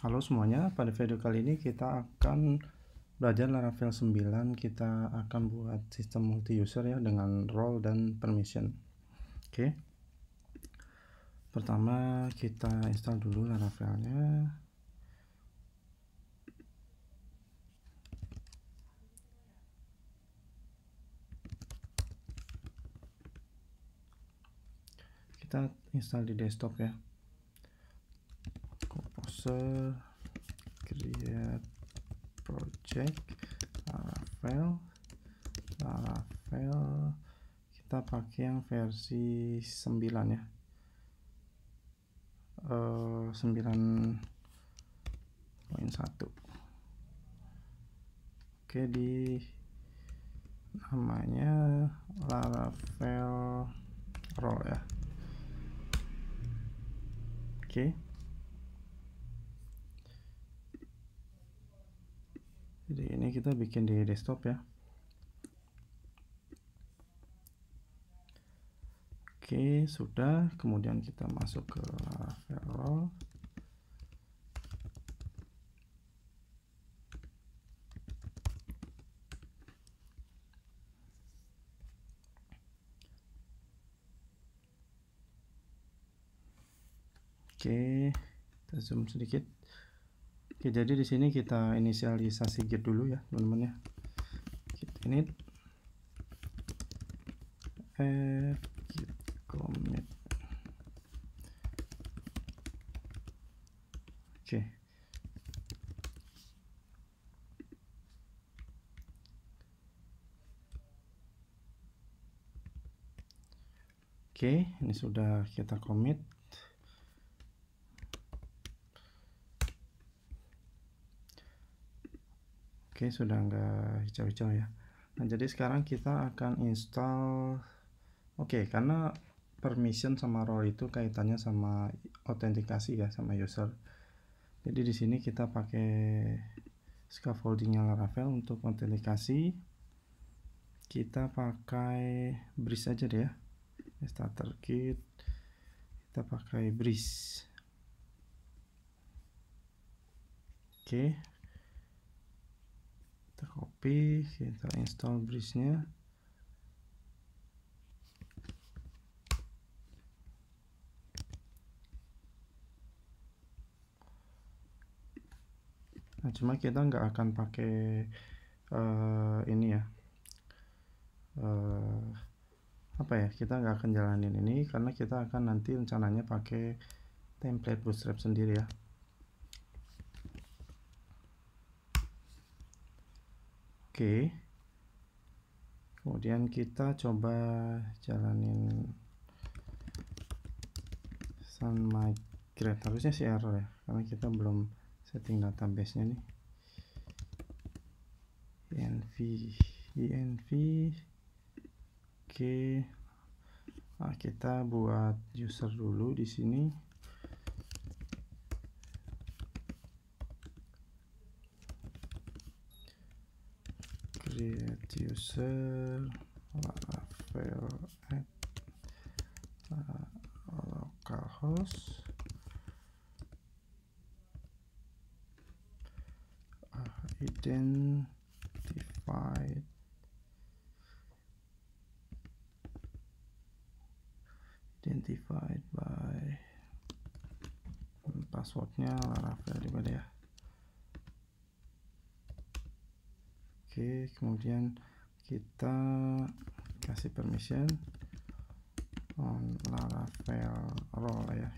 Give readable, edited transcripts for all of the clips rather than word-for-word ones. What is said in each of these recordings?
Halo semuanya, pada video kali ini kita akan belajar Laravel 9. Kita akan buat sistem multi user ya dengan role dan permission. Oke. Pertama kita install dulu Laravelnya. Kita install di desktop ya. Composer, create project, Laravel. Kita pakai yang versi 9 ya. 9.1. Oke, di namanya Laravel role ya. Oke. Jadi ini kita bikin di desktop ya. Oke, sudah. Kemudian kita masuk ke Laravel role. Oke, kita zoom sedikit. Oke, jadi di sini kita inisialisasi git dulu ya, teman-teman ya. Git init git commit. Oke. Oke, ini sudah kita commit. Oke, sudah enggak hijau-hijau ya. Nah, jadi sekarang kita akan install. Oke, karena permission sama role itu kaitannya sama autentikasi ya, sama user. Jadi di sini kita pakai scaffoldingnya Laravel untuk autentikasi. Kita pakai Breeze aja deh ya. Starter kit. Kita pakai Breeze. Oke. Kita copy, kita install Breeze-nya. Nah, cuma kita nggak akan pakai ini ya, apa ya, kita nggak akan jalanin ini karena kita akan nanti rencananya pakai template Bootstrap sendiri ya. Oke, kemudian kita coba jalanin sun migrate, harusnya sih error ya karena kita belum setting database nya nih. env. Oke. Nah, kita buat user dulu di sini. Create user Laravel at localhost. Identified by passwordnya Laravel juga deh ya. Oke, kemudian kita kasih permission on Laravel role ya,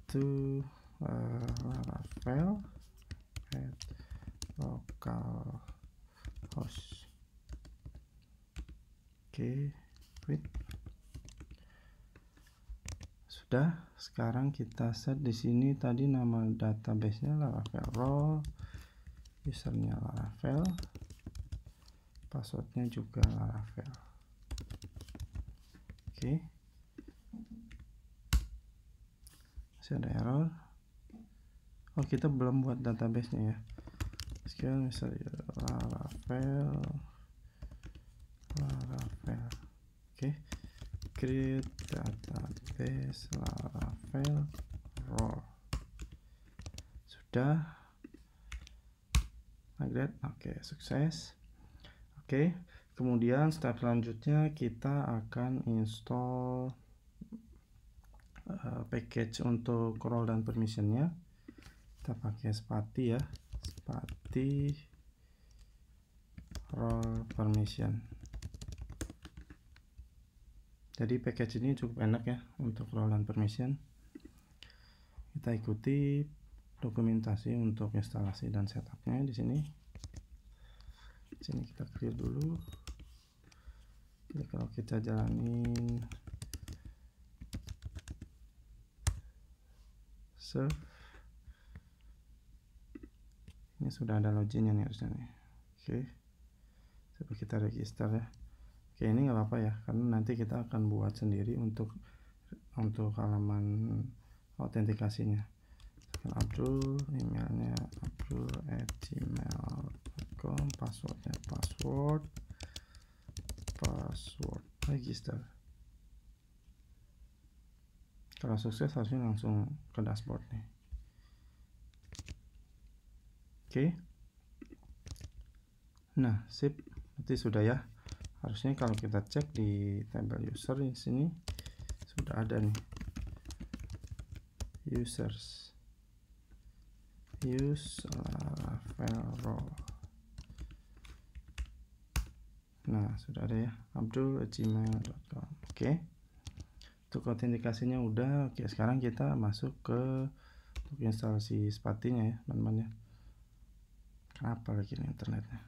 to Laravel at localhost. Oke, quit. Sudah. Sekarang kita set di sini tadi nama database-nya Laravel role, usernya Laravel, passwordnya juga Laravel. Oke. Masih ada error. Oh, kita belum buat database-nya ya. Sekarang misalnya Laravel. Oke. Create database Laravel role. sudah migrate. Oke, sukses. Oke, kemudian step selanjutnya kita akan install package untuk role dan permissionnya. Kita pakai Spatie ya, Spatie role permission. Jadi package ini cukup enak ya untuk role dan permission. Kita ikuti dokumentasi untuk instalasi dan setupnya di sini. Di sini kita clear dulu. Jadi kalau kita jalanin serve, ini sudah ada loginnya nih harusnya nih. Oke, coba kita register ya. Oke, ini nggak apa-apa ya, karena nanti kita akan buat sendiri untuk halaman autentikasinya. Abdul, emailnya abdul@gmail.com, passwordnya password register. Kalau sukses harusnya langsung ke dashboard nih. Oke. Nah, sip, berarti sudah ya. Harusnya kalau kita cek di tabel user di sini sudah ada nih. Users. Use Laravel role. Nah, sudah ada ya, abdul@gmail.com. Oke. Untuk autentikasinya udah. Oke, sekarang kita masuk ke untuk instalasi Spatie-nya ya, teman-teman ya. Kenapa lagi nih internetnya?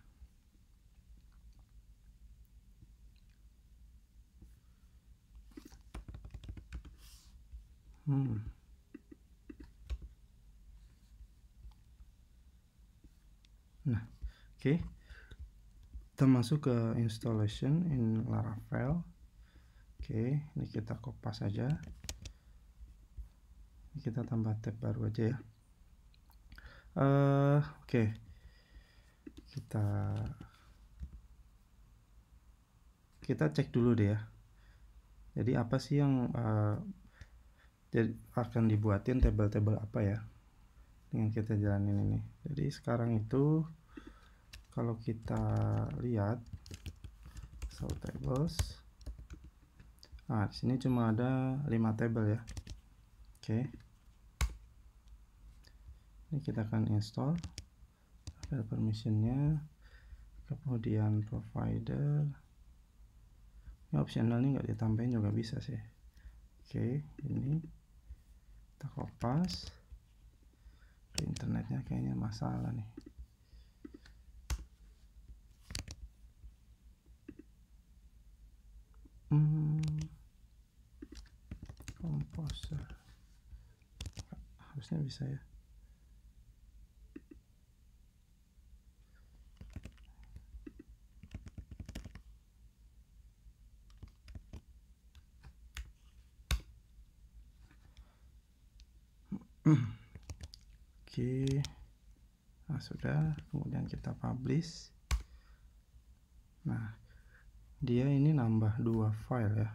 Nah, oke. Kita masuk ke installation in Laravel. Oke, ini kita kopas saja. Ini kita tambah tab baru aja ya. Oke. Kita cek dulu deh ya. Jadi apa sih yang jadi akan dibuatin tabel-tabel apa ya dengan kita jalanin ini. Jadi sekarang itu kalau kita lihat show tables, nah di sini cuma ada 5 tabel ya. Oke, ini kita akan install, ada permissionnya, kemudian provider. Ini optional nih, nggak ditambahin juga bisa sih. Oke, ini kita kopas. Internetnya kayaknya masalah nih. Composer harusnya bisa ya. Oke, nah sudah, kemudian kita publish. Nah, dia ini nambah 2 file ya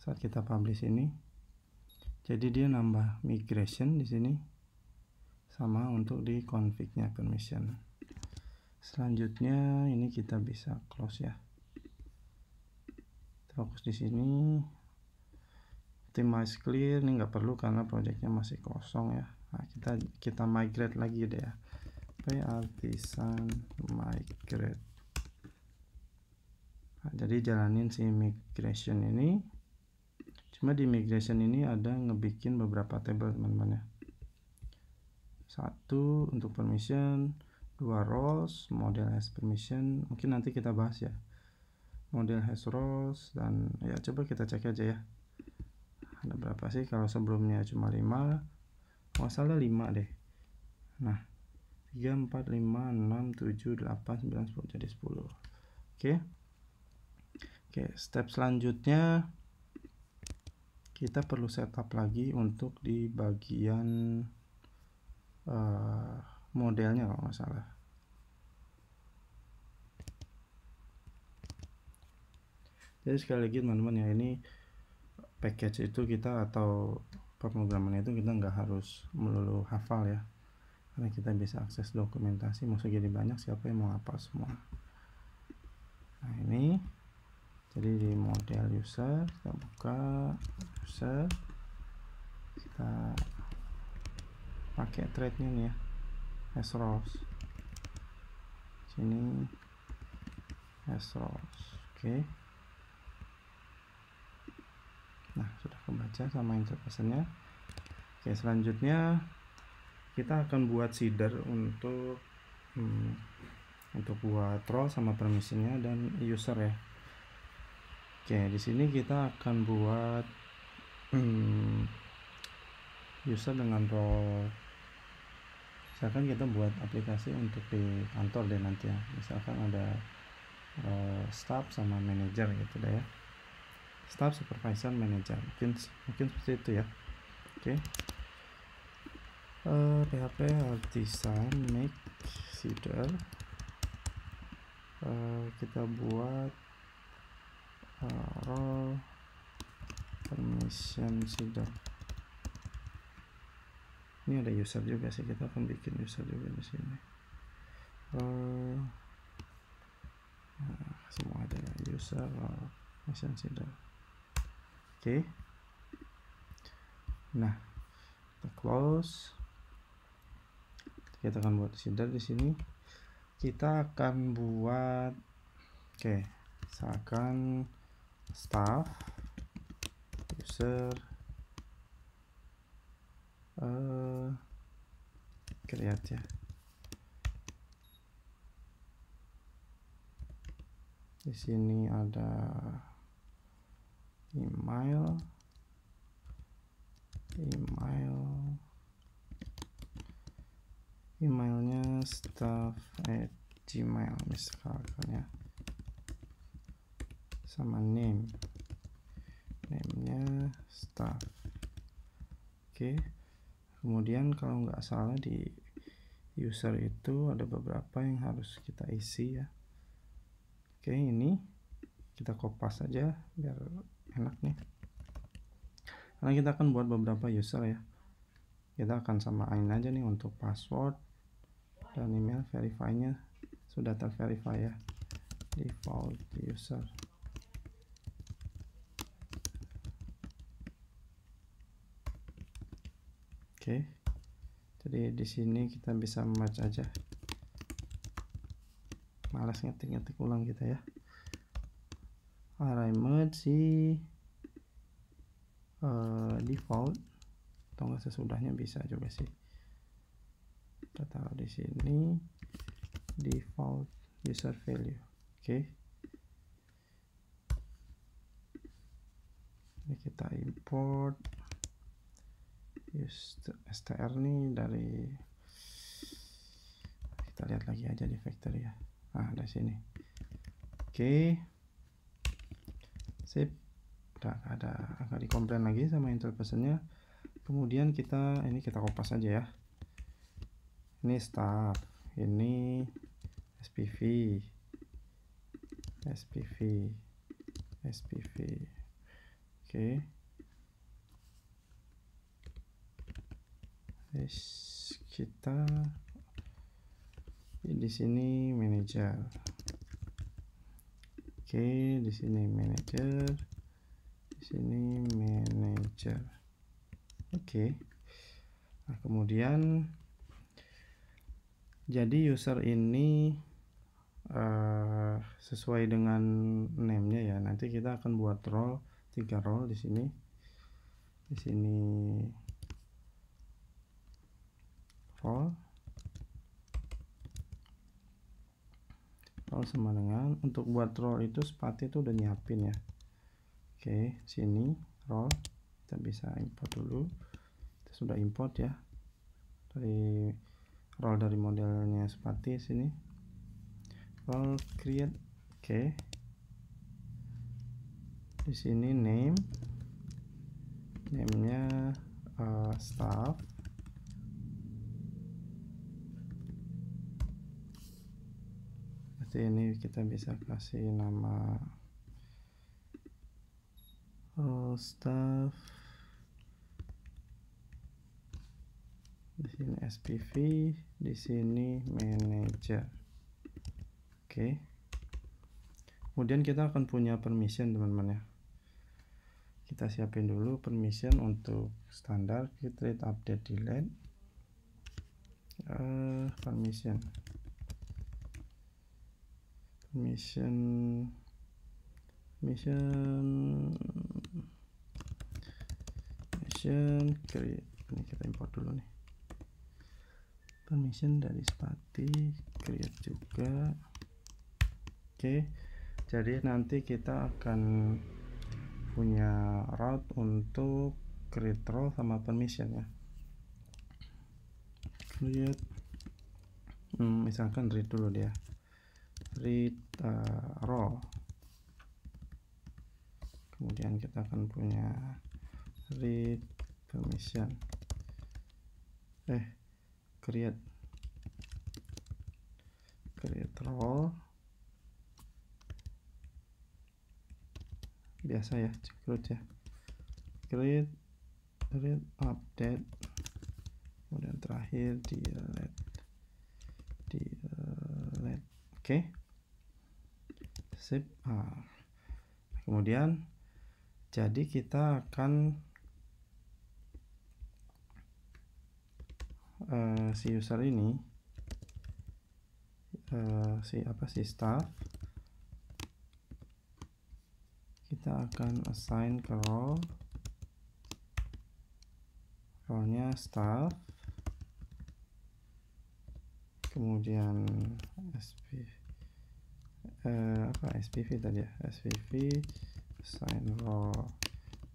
saat kita publish ini. Jadi dia nambah migration di sini sama untuk di config-nya permission. Selanjutnya ini kita bisa close ya. Fokus di sini. Optimize clear ini nggak perlu karena projectnya masih kosong ya. Nah, kita migrate lagi deh ya. Artisan migrate. Nah, jadi jalanin si migration ini. Cuma di migration ini ada ngebikin beberapa table teman-teman ya. 1 untuk permission, 2 roles, model has permission. Mungkin nanti kita bahas ya. Model has roles dan ya coba kita cek aja ya. Ada berapa sih? Kalau sebelumnya cuma 5, masalah 5 deh. Nah, 3, 4, 5, 6, 7, 8, 9, 10 jadi 10. Oke, step selanjutnya kita perlu setup lagi untuk di bagian modelnya kalau nggak salah. Jadi sekali lagi teman-teman ya, ini package itu kita atau pemrograman itu kita nggak harus melulu hafal ya. karena kita bisa akses dokumentasi. Mau segini banyak, siapa yang mau hafal semua. Nah ini, jadi di model user kita buka user, kita pakai threadnya nih ya, as rows, sini as rows. Oke. Nah sudah kebaca sama interface-nya. Oke, selanjutnya kita akan buat seeder untuk buat role sama permissionnya dan user ya. Oke, di sini kita akan buat user dengan role. Misalkan kita buat aplikasi untuk di kantor deh nanti ya. Misalkan ada staff sama manager gitu deh ya. Staff, supervisor, manager. Mungkin seperti itu ya. Oke. PHP artisan make seeder. Kita buat role permission seeder. Ini ada user juga sih, kita akan bikin user juga di sini. Semua ada ya, user permission seeder. Oke. Nah, kita close. Kita akan buat seeder di sini. Kita akan buat, misalkan staff, user, create ya. Di sini ada emailnya staff@gmail misalkan ya, sama namenya staff. Oke. Kemudian kalau nggak salah di user itu ada beberapa yang harus kita isi ya. Oke, ini kita kopas saja biar enak nih, karena kita akan buat beberapa user ya. Kita akan samain aja nih untuk password dan email, verify-nya sudah terverify ya, default user. Oke. Jadi di sini kita bisa merge aja. Malas ngetik ulang kita ya. Array merge si default atau enggak sesudahnya bisa juga sih. Kita taruh di sini default user value. Oke. Ini kita import str nih dari, kita lihat lagi aja di factory ya. Nah, dari sini. Oke. Sip. Udah nggak dikomplain lagi sama interface-nya. Kemudian kita kopas aja ya. Ini staff, ini SPV. Oke. Kita di sini manager. Oke, di sini manager, di sini manager. Oke. Nah, kemudian jadi user ini sesuai dengan name-nya ya. Nanti kita akan buat role, 3 role di sini. Di sini role sama dengan, untuk buat role itu Spati itu udah nyiapin ya. Oke, sini role kita bisa import dulu. Kita sudah import ya dari role dari modelnya Spati sini. Role create. Oke. Di sini namenya staff. Berarti ini kita bisa kasih nama staff di sini SPV, di sini manager. Oke. Kemudian kita akan punya permission teman-teman ya. Kita siapin dulu permission untuk standar create, update, delete. Permission create. Ini kita import dulu nih. Permission dari Spati, create juga. Oke. Jadi nanti kita akan punya route untuk create role sama permission ya. Create misalkan read dulu dia, read role. Kemudian kita akan punya read permission, create role biasa ya, create ya, create update, kemudian terakhir delete. Oke. Sip. Kemudian jadi kita akan si user ini si staff, kita akan assign ke role-nya staff, kemudian SPV tadi ya, SPV assign role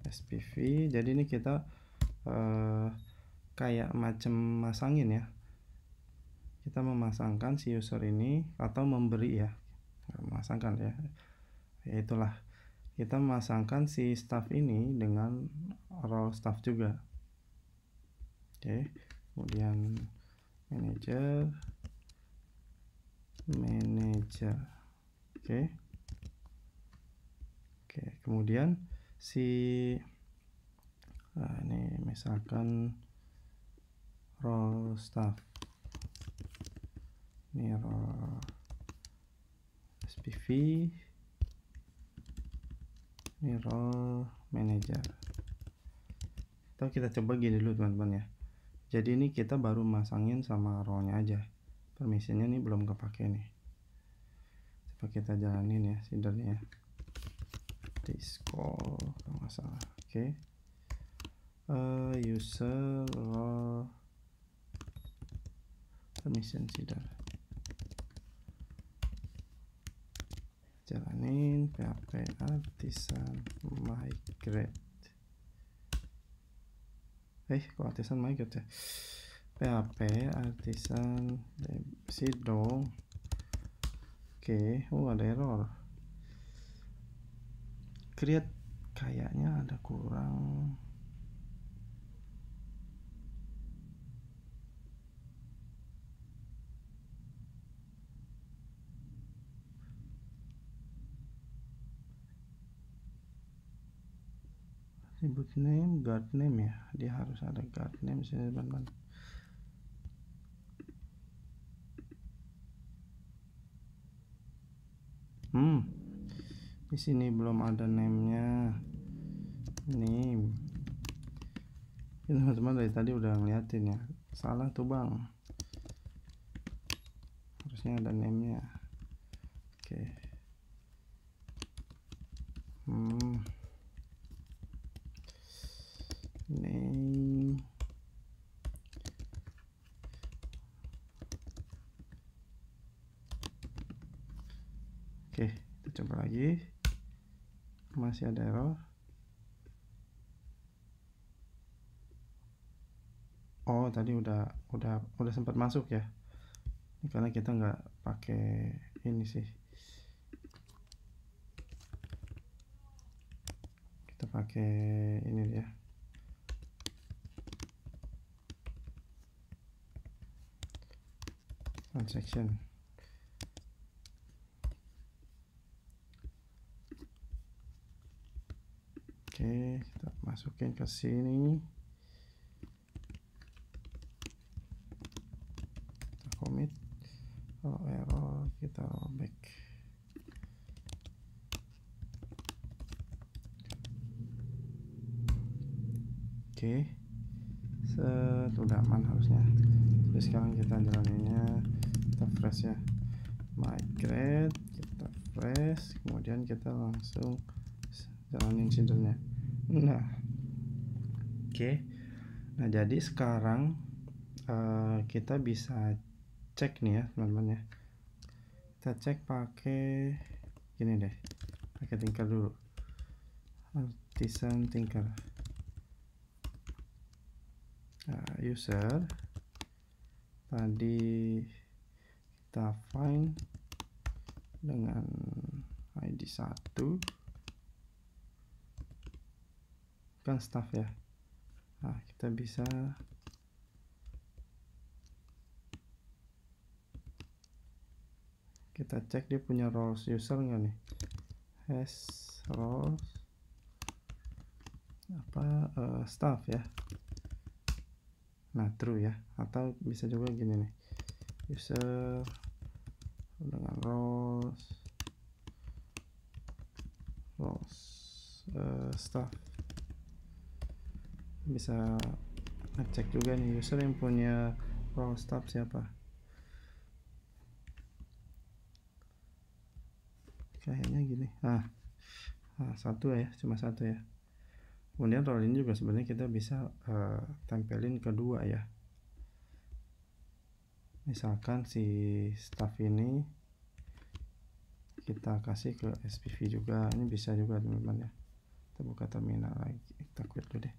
SPV. Jadi ini kita kayak macam masangin ya, kita memasangkan si user ini atau memberi ya, memasangkan ya, itulah kita memasangkan si staff ini dengan role staff juga. Oke. Kemudian manager. Oke. Kemudian ini misalkan role staff, ini role SPV, ini role manager. Atau kita coba gini dulu teman-teman ya. Jadi ini kita baru masangin sama role-nya aja, permissionnya ini belum kepake nih. Coba kita jalanin ya seedernya, discall kalau nggak salah. Oke. User role permission seeder, jalanin php artisan migrate. Kok artisan migrate ya, php artisan dong. Oke. Ada error create, kayaknya ada kurang. Attribute name, guard name ya, dia harus ada guard name sini teman-teman. Di sini belum ada name-nya. Name. Ini teman-teman dari tadi udah ngeliatin ya. Salah tuh bang. Harusnya ada name-nya. Oke. Name. Oke, kita coba lagi. Masih ada error. Oh, tadi udah sempat masuk ya. Ini karena kita nggak pakai ini sih. Kita pakai ini ya. Transaction. Oke, kita masukin ke sini. error kita rollback. Oke, udah aman harusnya. Jadi sekarang kita jalaninnya, kita fresh ya, migrate, kita fresh, kemudian kita langsung jalanin sindernya. Nah, oke. Nah, jadi sekarang kita bisa cek nih ya teman-teman ya. Kita cek pakai gini deh, pakai Tinker dulu, Artisan Tinker. Nah, user tadi kita find dengan ID 1 kan staff ya. Nah, kita bisa kita cek dia punya roles user nggak nih, has roles staff ya. Nah, true ya. Atau bisa juga gini nih, user dengan roles staff. Bisa ngecek juga nih user yang punya role staff siapa. Kayaknya gini. Satu ya, cuma satu ya. Kemudian role ini juga sebenarnya kita bisa tempelin kedua ya. Misalkan si staff ini kita kasih ke SPV juga, ini bisa juga teman-teman ya. Kita buka terminal lagi, kita quit dulu deh.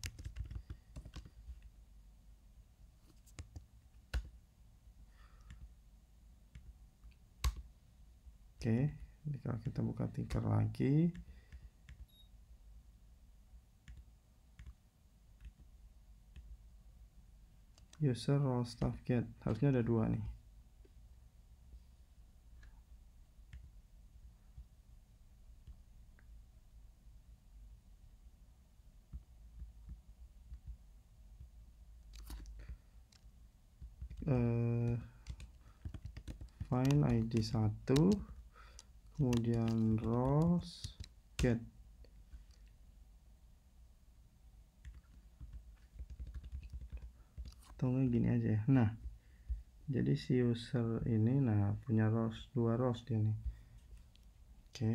Oke, jadi kalau kita buka Tinker lagi, user role staff get, harusnya ada dua nih. Find ID 1, kemudian roles get. Atau enggak gini aja ya. Nah, jadi si user ini punya dua roles dia nih. Oke,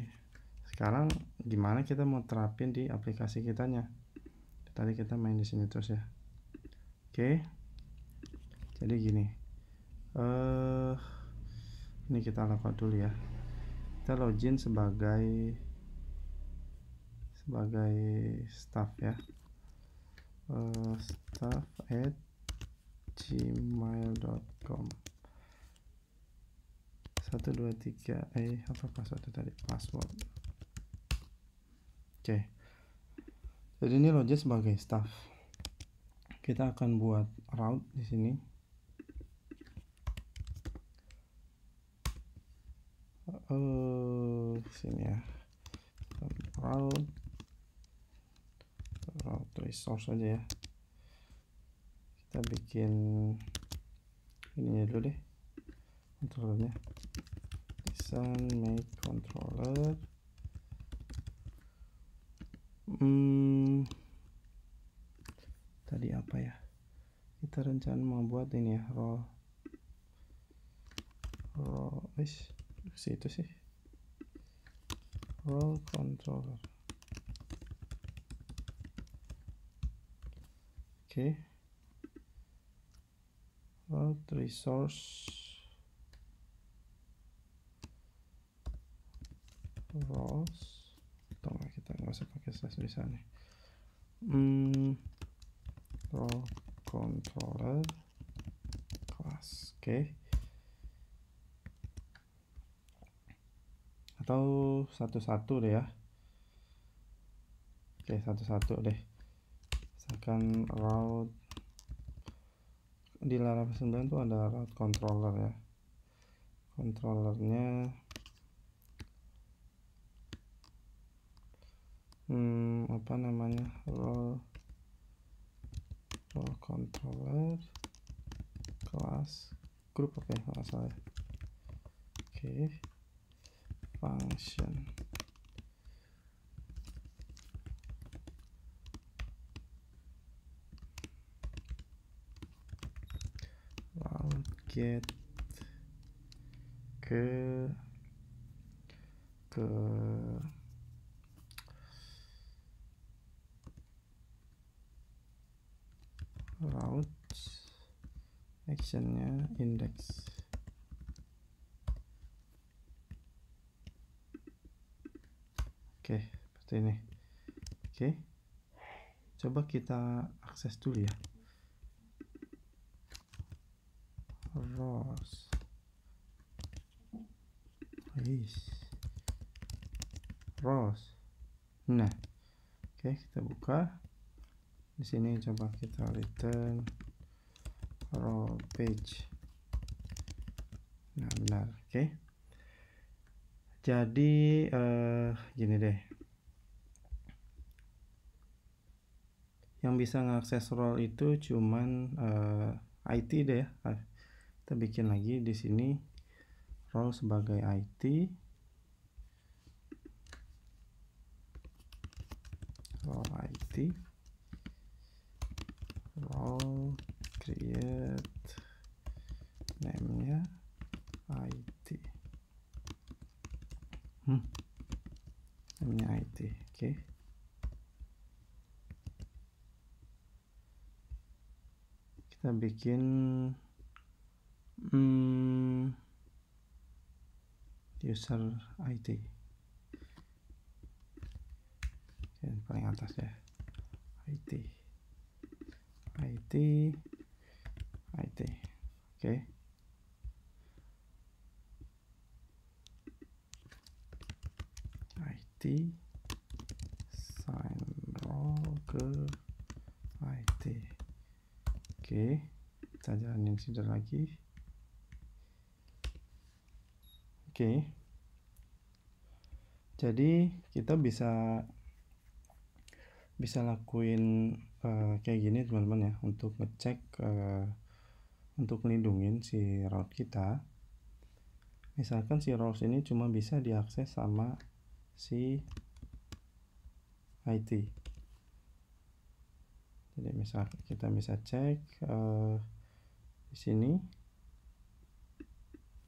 sekarang gimana kita mau terapin di aplikasi kitanya? Tadi kita main di sini terus ya. Oke, jadi gini, ini kita lakukan dulu ya. Kita login sebagai staff ya, staff@gmail.com 123 apa password tadi, password. Oke, jadi ini login sebagai staff. Kita akan buat route di sini. Sini ya, route resource aja ya. Kita bikin ininya dulu deh, controllernya, design make controller. Tadi apa ya, kita rencana membuat ini ya, role situ sih, role controller. Oke, route resource roles, atau kita nggak usah pakai slash bisa nih. Role controller class. Oke, atau satu-satu deh ya. Oke, satu-satu deh. Misalkan route di Laravel 9 tuh ada route controller ya. Controllernya apa namanya, role controller class group, oke, nggak salah ya. Oke, function lalu get ke route actionnya index. Oke, seperti ini. Oke, coba kita akses dulu ya. Rows. Rows. Nah, oke, kita buka. Di sini coba kita return row page. Nah, benar. Oke. Jadi gini deh. Yang bisa ngakses role itu cuman IT deh ya. Kita bikin lagi di sini role sebagai IT. Role IT. Role create name-nya IT. Name-nya IT. Oke. Kita bikin user IT. Yang paling atas ya. IT. Oke. IT sign role ke IT. Oke, kita jalanin sini lagi. Oke. Jadi kita bisa lakuin kayak gini teman-teman ya, untuk ngecek untuk melindungi si route kita. Misalkan si roles ini cuma bisa diakses sama si IT. Jadi misal kita bisa cek di sini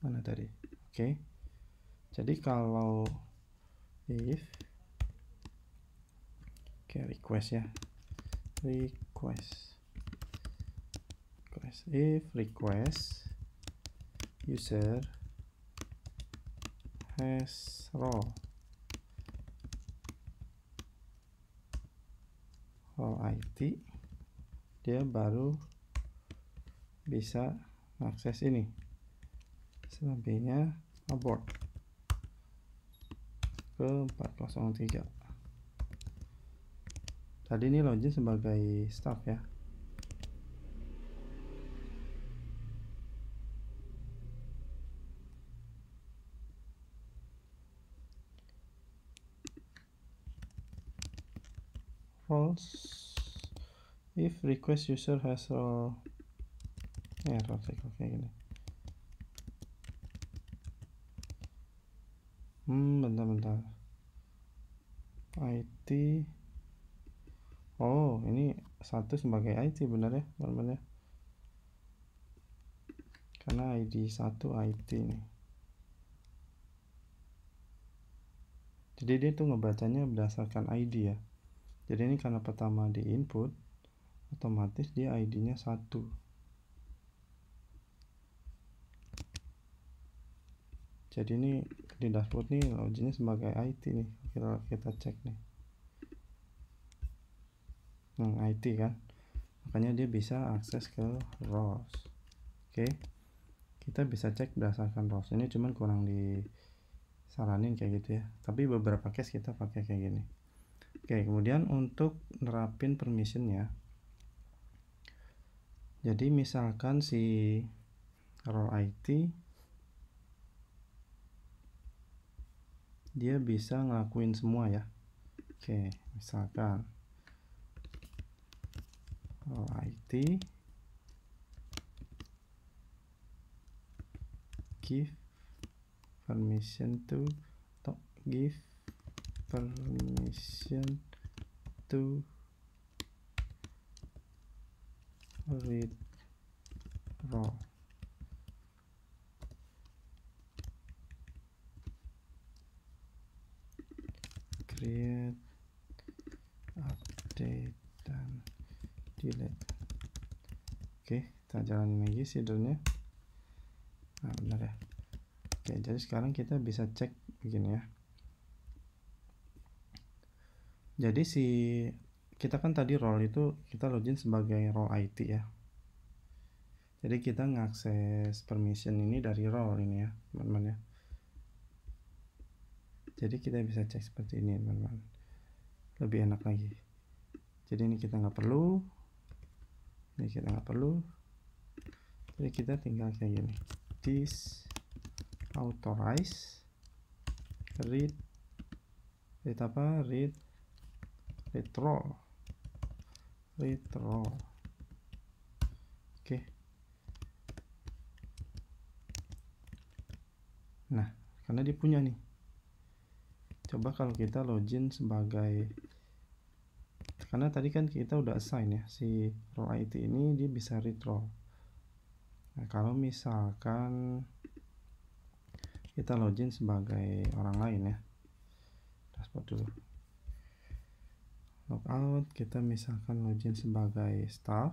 mana tadi. Oke. Jadi kalau if request ya, request if request user has role IT, dia baru bisa akses ini. Selebihnya abort ke 403. Tadi ini login sebagai staff ya. Roles if request user has role kayak gini. Bentar. IT. Oh, ini satu sebagai IT benar ya, teman-teman ya. Karena ID 1 IT nih. Jadi dia tuh ngebacanya berdasarkan ID ya. Jadi ini karena pertama di input, otomatis dia ID-nya 1. Jadi ini di dashboard nih loginnya sebagai IT nih. Kita cek nih. IT kan. Makanya dia bisa akses ke rows. Oke. Kita bisa cek berdasarkan rows. Ini cuman kurang disaranin kayak gitu ya. Tapi beberapa case kita pakai kayak gini. Oke, kemudian untuk nerapin permissionnya. Jadi misalkan si role IT dia bisa ngelakuin semua ya. Oke, misalkan role IT give permission to give permission to read raw. Create, update, dan delete. Oke, kita jalanin lagi seedernya. Nah, benar ya. Oke, jadi sekarang kita bisa cek begini ya. Jadi kita kan tadi role itu kita login sebagai role IT ya. Jadi kita ngakses permission ini dari role ini ya, teman-teman ya. Jadi kita bisa cek seperti ini, teman-teman. Lebih enak lagi. Jadi ini kita nggak perlu. Ini kita nggak perlu. Jadi kita tinggal kayak gini. This authorize read apa? Read role. Oke. Nah, karena dia punya nih. Coba kalau kita login sebagai, karena tadi kan kita udah assign ya, si role IT ini dia bisa read role. Nah, kalau misalkan kita login sebagai orang lain ya, dashboard dulu. Logout, kita misalkan login sebagai staff.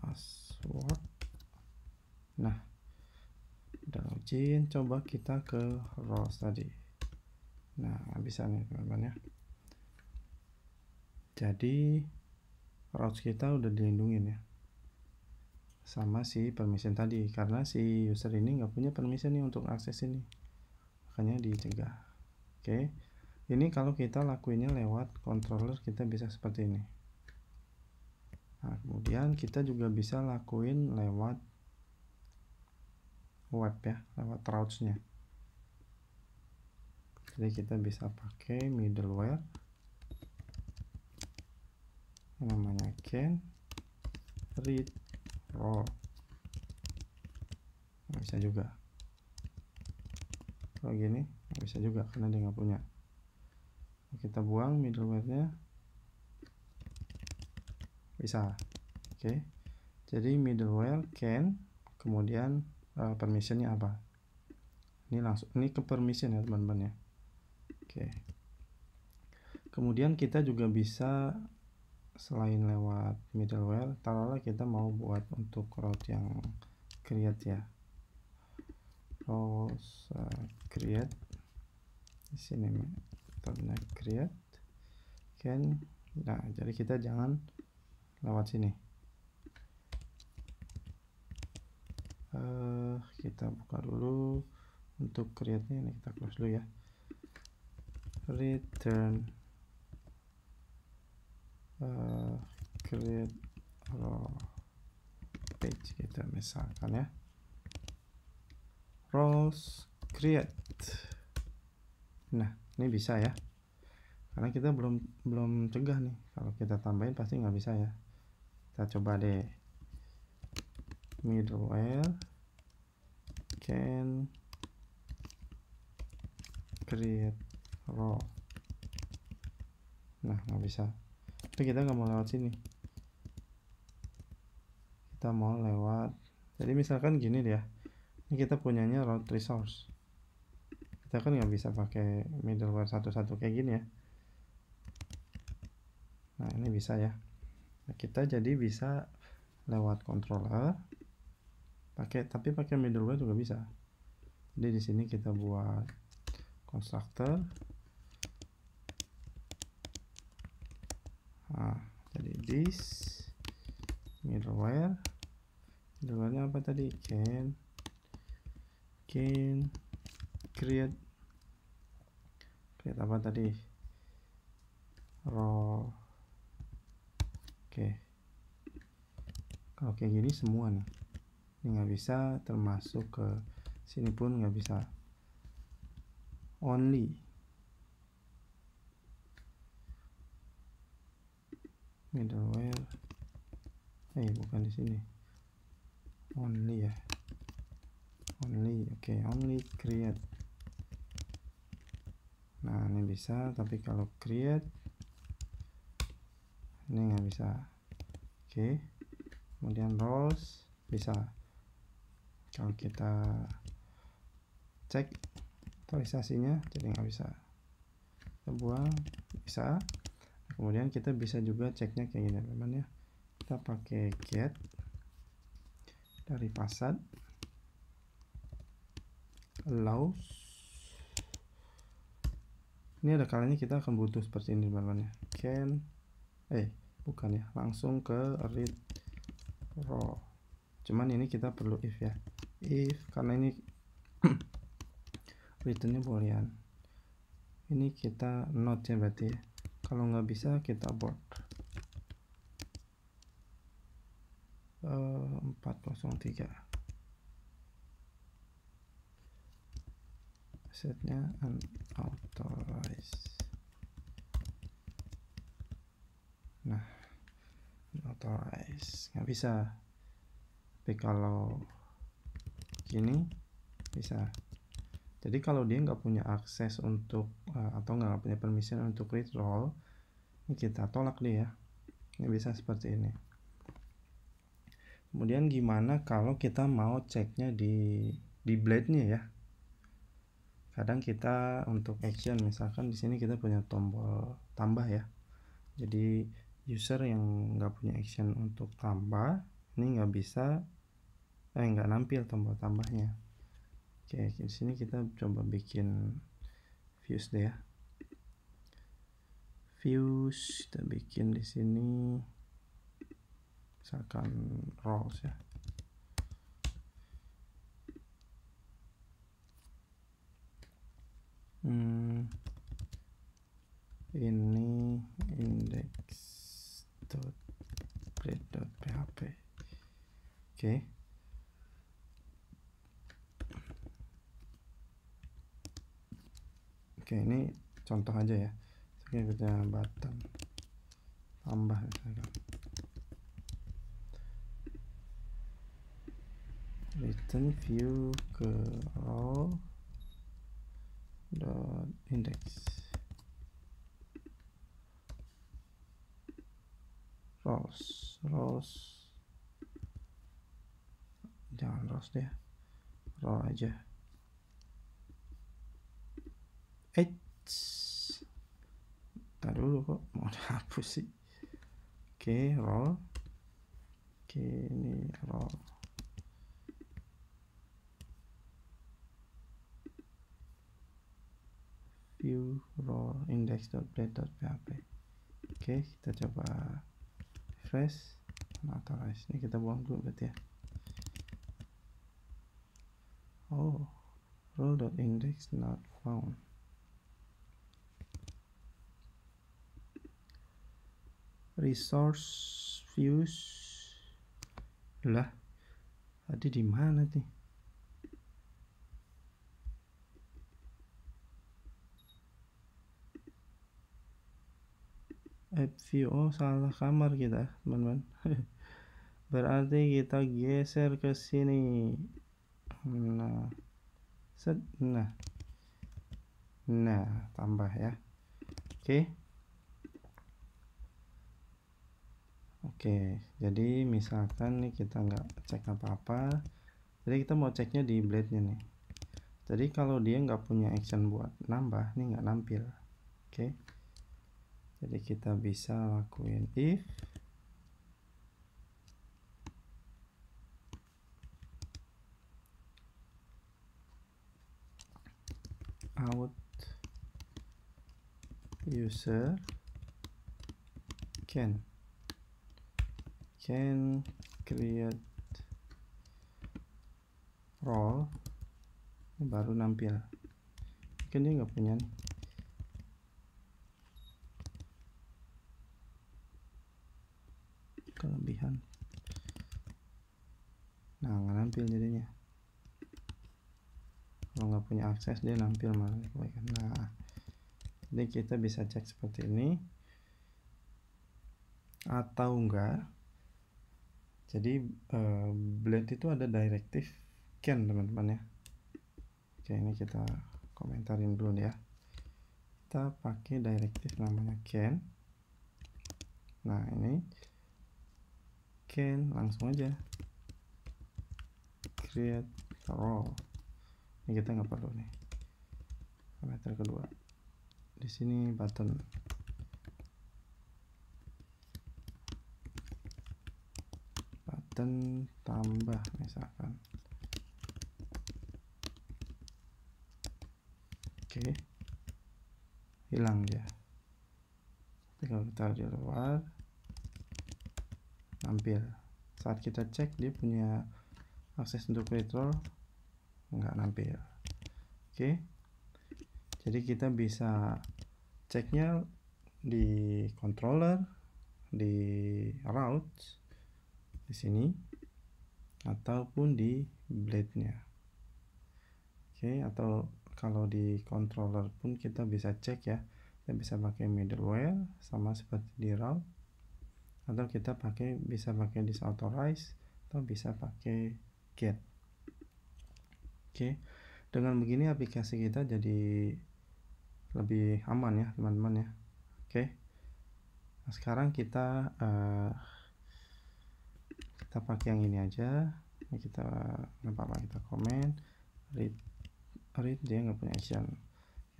Password. Nah, udah login, coba kita ke roles tadi. Nah, bisa nih teman-teman ya. Jadi roles kita udah dilindungin ya sama si permission tadi, karena si user ini nggak punya permission nih untuk akses ini, makanya dicegah. Oke, ini kalau kita lakuinnya lewat controller kita bisa seperti ini. Nah, kemudian kita juga bisa lakuin lewat web ya, lewat routes-nya. Jadi kita bisa pakai middleware yang namanya can read role. Nggak bisa juga. Kalau gini nggak bisa juga karena dia nggak punya. Kita buang middleware-nya. Bisa. Oke. Jadi middleware can, kemudian permission-nya apa? Ini langsung, ini ke permission ya teman-teman ya. Oke. Kemudian kita juga bisa selain lewat middleware, taruhlah kita mau buat untuk route yang create ya. Roles create. Di sini metodenya create can. Nah, jadi kita jangan lewat sini. Kita buka dulu untuk create-nya, ini kita close dulu ya. Return create role page kita misalkan ya, roles create. Nah, ini bisa ya, karena kita belum cegah nih. Kalau kita tambahin pasti nggak bisa ya. Kita coba deh, middleware can create role. Nah, nggak bisa. Tapi kita nggak mau lewat sini, kita mau lewat, jadi misalkan gini deh ya, ini kita punyanya route resource, kita kan nggak bisa pakai middleware satu-satu kayak gini ya. Nah, ini bisa ya. Nah, kita jadi bisa lewat controller tapi pakai middleware juga bisa. Jadi di sini kita buat constructor. Nah, jadi this middleware-nya apa tadi? Can create apa tadi? Role. Oke. Kalau kayak gini semua nih, ini nggak bisa, termasuk ke sini pun nggak bisa. Only middleware, bukan di sini. only ya, only. Oke, only create. Nah ini bisa, tapi kalau create ini nggak bisa. Oke, kemudian roles bisa. Kalau kita cek aktualisasinya jadi nggak bisa, kita buang. Bisa. Kemudian kita bisa juga ceknya kayak gini teman-teman ya, kita pakai get dari fasad allows. Ini ada kalanya kita akan butuh seperti ini teman-teman ya, can bukan ya, langsung ke read row. Cuman ini kita perlu if ya, if karena ini returnnya boolean, ini kita not ya berarti ya. Kalau nggak bisa kita abort. 403 setnya unauthorized. Nah unauthorized nggak bisa, tapi kalau gini bisa. Jadi kalau dia nggak punya akses untuk atau nggak punya permission untuk read role, ini kita tolak dia ya. Ini bisa seperti ini. Kemudian gimana kalau kita mau ceknya di blade-nya ya? Kadang kita untuk action, misalkan di sini kita punya tombol tambah ya. Jadi user yang nggak punya action untuk tambah, ini nggak bisa, nggak nampil tombol tambahnya. Oke, di sini kita coba bikin views deh ya. Views kita bikin di sini, misalkan rows ya. Ini index.bread.php. Oke. Oke, ini contoh aja ya. Kita button tambah misalkan. Return view ke row dot index. Rows jangan rows deh, row aja. Ntar dulu kok mau dihapus sih. Oke, row. Oke, ini row. View row index.bread.php. Oke, kita coba refresh. Authorize. Ini kita buang dulu berarti ya. Oh, row.index not found. Resource views lah, tadi di mana nih? App view, oh salah kamar kita teman-teman. Berarti kita geser ke sini. Nah, nah tambah ya. Oke, jadi misalkan nih kita nggak cek apa-apa, jadi kita mau ceknya di blade-nya nih. Jadi kalau dia nggak punya action buat nambah, nih nggak nampil. Oke, jadi kita bisa lakuin if out user can create role, ini baru nampil. Mungkin dia nggak punya nih. Kelebihan. Nah nggak nampil jadinya. Kalau nggak punya akses dia nampil malah. Nah, jadi kita bisa cek seperti ini. Atau enggak, Jadi blade itu ada directive can teman-teman ya. Oke, ini kita komentarin dulu ya. Kita pakai directive namanya can. Nah, ini can, langsung aja create role. Ini kita nggak perlu nih. Parameter kedua. Di sini button. Button tambah misalkan. Oke. Hilang dia. Tapi kalau kita di luar, nampil. Saat kita cek dia punya akses untuk create role, nggak nampil. Oke. Jadi kita bisa ceknya di controller, di routes di sini, ataupun di blade-nya. Oke, atau kalau di controller pun kita bisa cek ya. Kita bisa pakai middleware sama seperti di route, atau kita bisa pakai disauthorize, atau bisa pakai get. Oke, dengan begini aplikasi kita jadi lebih aman ya teman-teman ya. Oke, nah, sekarang kita pakai yang ini aja. Ini kita nggak apa-apa, kita komen read dia nggak punya action.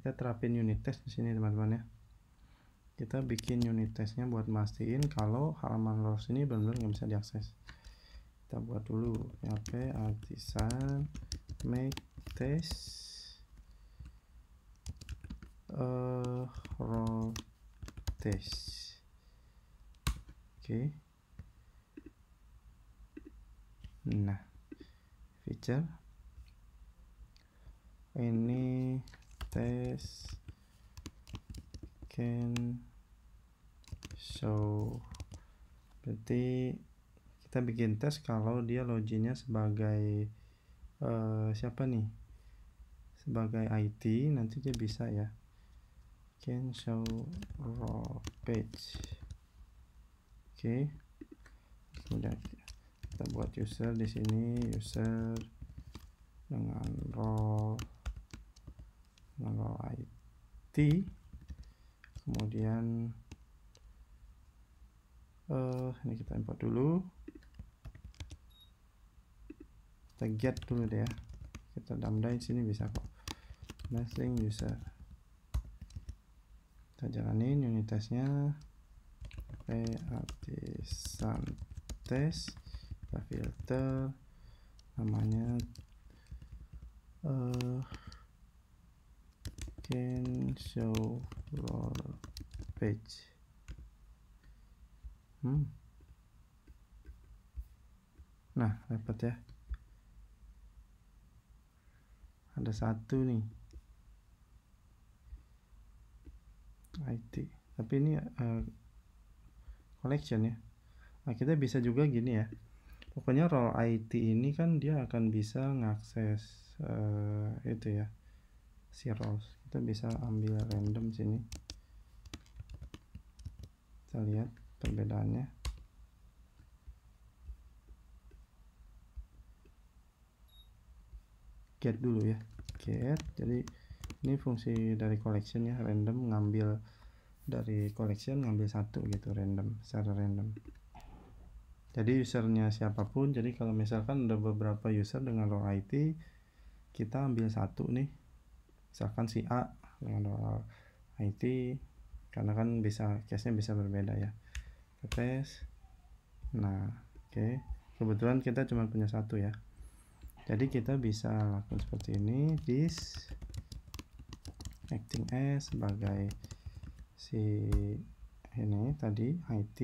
Kita terapin unit test di sini teman-teman ya. Kita bikin unit testnya buat mastiin kalau halaman rows ini benar-benar nggak bisa diakses. Kita buat dulu php artisan make test row test. Oke. Nah, feature ini test can show, berarti kita bikin tes kalau dia loginnya sebagai siapa nih, sebagai IT, nanti dia bisa ya can show raw page. Oke. Kemudian kita buat user di sini, user dengan role IT. Kemudian ini kita import dulu, kita get dulu deh ya, kita damdai sini bisa kok, messing user. Kita jalanin unit testnya, artisan test, kita filter namanya can show raw page. Nah, dapat ya, ada satu nih IT, tapi ini collection ya. Nah, kita bisa juga gini ya, pokoknya role IT ini kan dia akan bisa ngakses itu ya, si roles. Kita bisa ambil random sini, kita lihat perbedaannya. Get dulu ya, get. Jadi ini fungsi dari collection ya, random, ngambil dari collection, ngambil satu gitu, random, secara random. Jadi usernya siapapun, jadi kalau misalkan ada beberapa user dengan role IT, kita ambil satu nih, misalkan si A dengan role IT, karena kan bisa case-nya bisa berbeda ya. Kita tes. Nah, oke. Kebetulan kita cuma punya satu ya. Jadi kita bisa lakukan seperti ini, this acting as sebagai si ini tadi IT,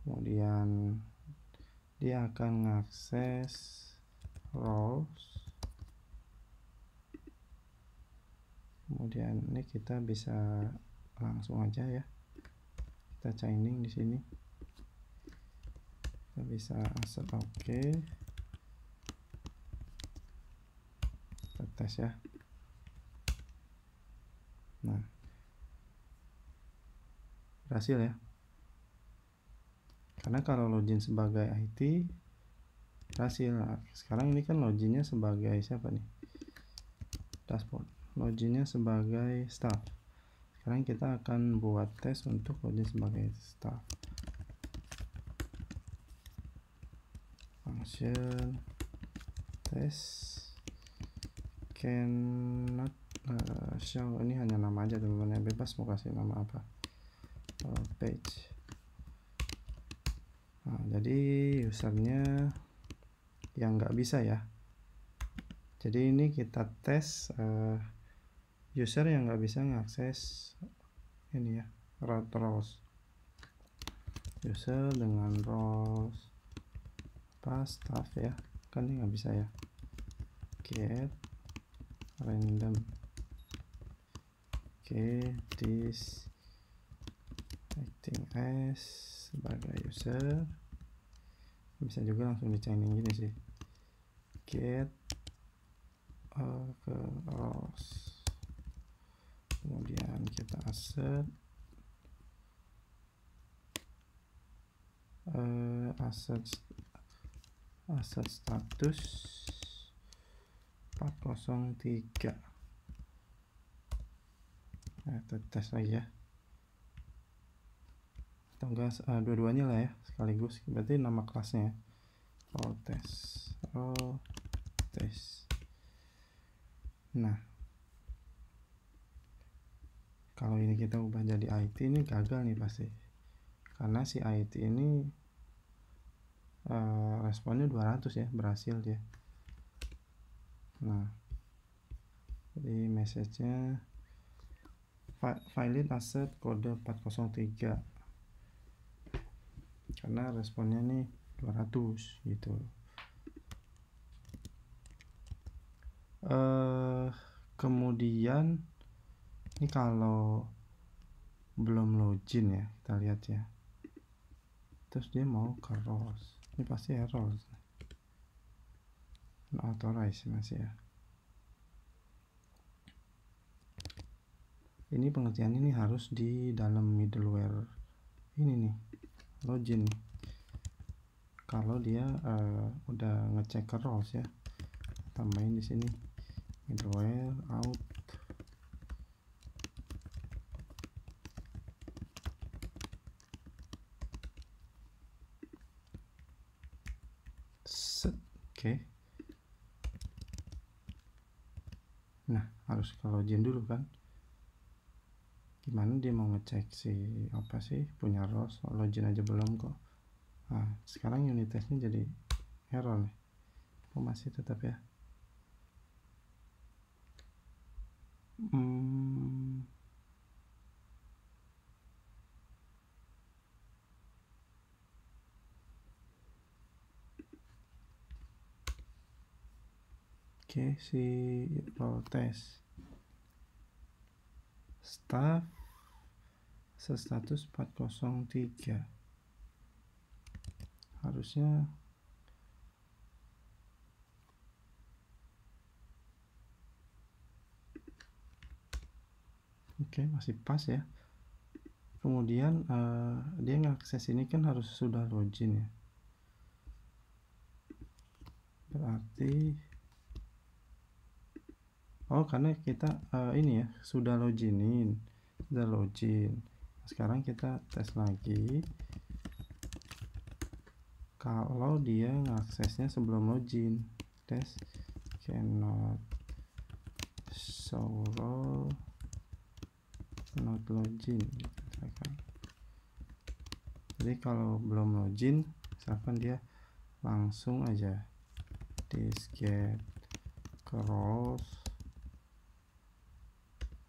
kemudian dia akan mengakses rows, kemudian ini kita bisa langsung aja ya, kita chaining di sini, kita bisa accept oke. Kita tes ya. Nah, berhasil ya. karena kalau login sebagai IT berhasil. Nah, sekarang ini kan loginnya sebagai siapa nih, dashboard, loginnya sebagai staff. Sekarang kita akan buat tes untuk login sebagai staff. Function test cannot show, ini hanya nama aja teman-teman, bebas mau kasih nama apa, page. Nah, jadi usernya yang nggak bisa ya. Jadi ini kita tes user yang nggak bisa mengakses ini ya, roles. User dengan roles pas staff ya, kan ini nggak bisa ya. Get random. This acting as sebagai user, bisa juga langsung dicaining gini sih, get ke roles, kemudian kita assert status 403. Nah, tes lagi ya, atau enggak dua-duanya lah ya sekaligus, berarti nama kelasnya role test. Nah, kalau ini kita ubah jadi IT, ini gagal nih pasti, karena si IT ini responnya 200 ya, berhasil dia. Nah, jadi message-nya valid asset kode 403, karena responnya nih 200 gitu. Kemudian ini kalau belum login ya, kita lihat ya, terus dia mau ke roles, ini pasti error, unauthorized masih ya. Ini pengertian ini harus di dalam middleware ini nih, login. Kalau dia udah ngecek ke roles ya, tambahin di sini middleware out set. Oke. Nah, harus ke login dulu kan, gimana dia mau ngecek si apa sih punya roles, login aja belum kok. Nah, sekarang unit testnya jadi error nih. Oh, masih tetap ya. Oke, si role test staff status 403 harusnya oke, masih pas ya. Kemudian dia ngakses ini kan harus sudah login ya, berarti karena kita ini ya sudah login. Sekarang kita tes lagi kalau dia ngaksesnya sebelum login. Tes cannot show role not login, misalkan. Jadi kalau belum login, misalkan dia langsung aja this get ke roles,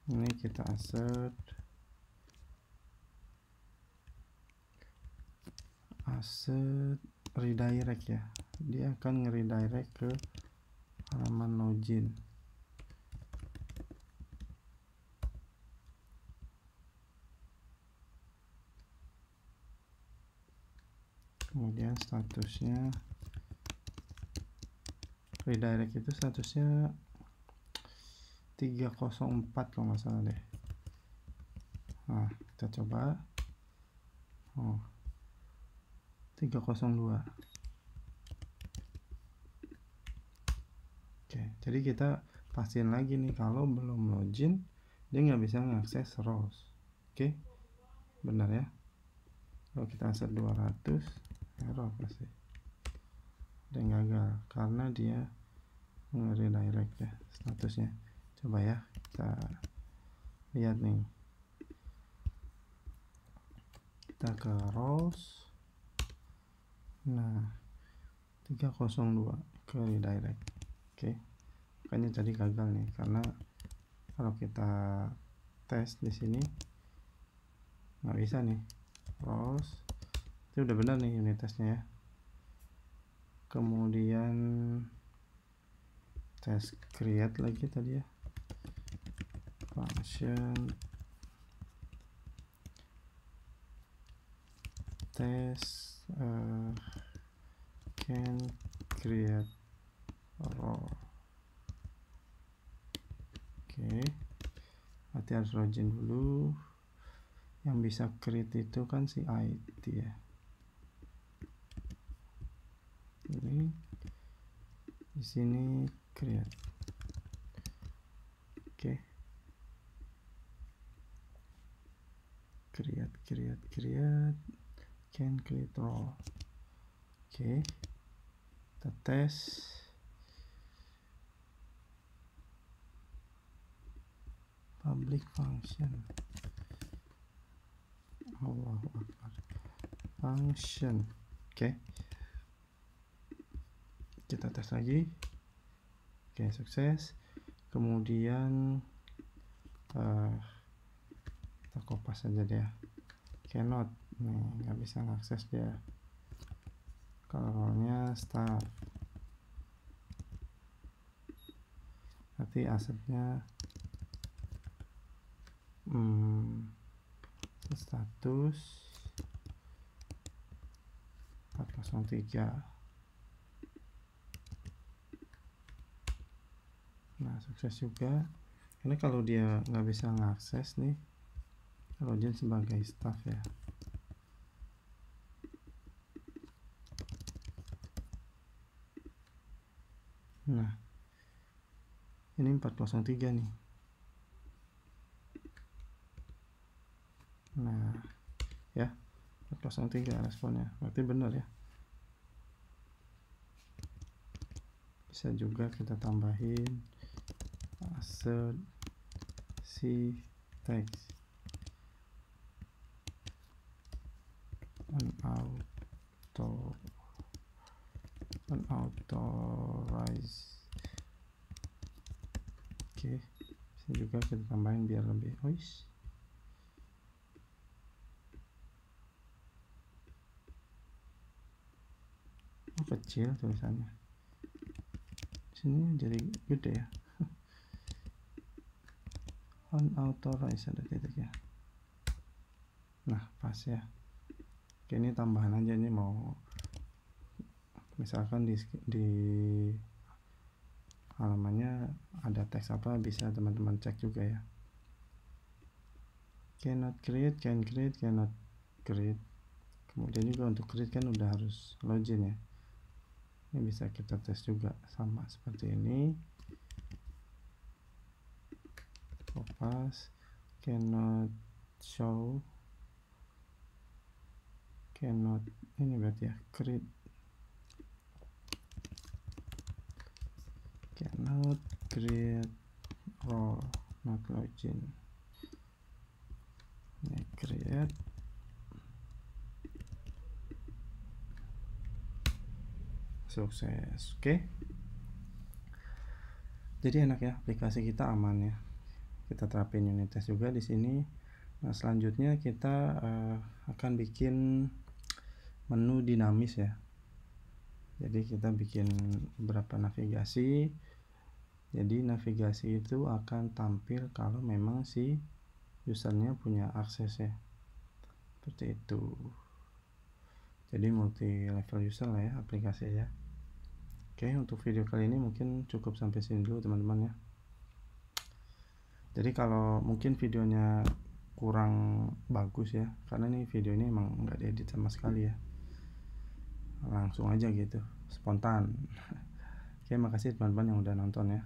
ini kita assert redirect ya, dia akan nge-redirect ke halaman login. Kemudian statusnya redirect itu statusnya 304 kalau nggak salah deh. Nah, kita coba. 302. Oke, jadi kita pastiin lagi nih kalau belum login dia nggak bisa mengakses rows. Oke, benar ya. Kalau kita set 200 error pasti dan gagal karena dia nge-redirect ya statusnya. Coba ya kita lihat nih, kita ke rows. Nah 302 ke redirect. Oke, makanya tadi gagal nih karena kalau kita tes di sini nggak bisa nih rows. Itu udah benar nih unit testnya ya. Kemudian tes create lagi tadi ya, function test can create row. Oke, berarti harus login dulu. Yang bisa create itu kan si ID ya. Ini di sini create. Oke, create can create row. Oke, kita tes. Public function, Allahu Akbar, function. Oke, kita tes lagi. Oke, sukses. Kemudian kita kopas aja deh, cannot nih, nggak bisa ngakses dia. Kalau-nya start, berarti asetnya status 403. Nah sukses juga, karena kalau dia nggak bisa ngakses nih, kalau dia sebagai staff ya. Nah ini 403 nih. Nah ya 403 responnya, berarti benar ya. Bisa juga kita tambahin assert si text unauthorized. Oke, bisa juga kita tambahin biar lebih kecil tulisannya. Sini jadi gede ya. Unauthorized ada titiknya. Nah pas ya. Oke, ini tambahan aja, ini mau misalkan di halamannya ada teks apa, bisa teman-teman cek juga ya. Cannot create, can create, cannot create. Kemudian juga untuk create kan udah harus login ya. Ini bisa kita tes juga sama seperti ini. Kopas, cannot show, cannot, ini berarti ya create, cannot create row, not login. Ini create, sukses. Oke, jadi enak ya, aplikasi kita aman ya. Kita terapin unit test juga di sini. Nah selanjutnya kita akan bikin menu dinamis ya. Jadi kita bikin beberapa navigasi. Jadi navigasi itu akan tampil kalau memang si usernya punya akses ya, seperti itu. Jadi multi level user lah ya aplikasi ya. Oke, untuk video kali ini mungkin cukup sampai sini dulu teman-teman ya. Jadi kalau mungkin videonya kurang bagus ya, karena ini video ini emang nggak diedit sama sekali ya. langsung aja gitu, spontan. Oke, makasih teman-teman yang udah nonton ya.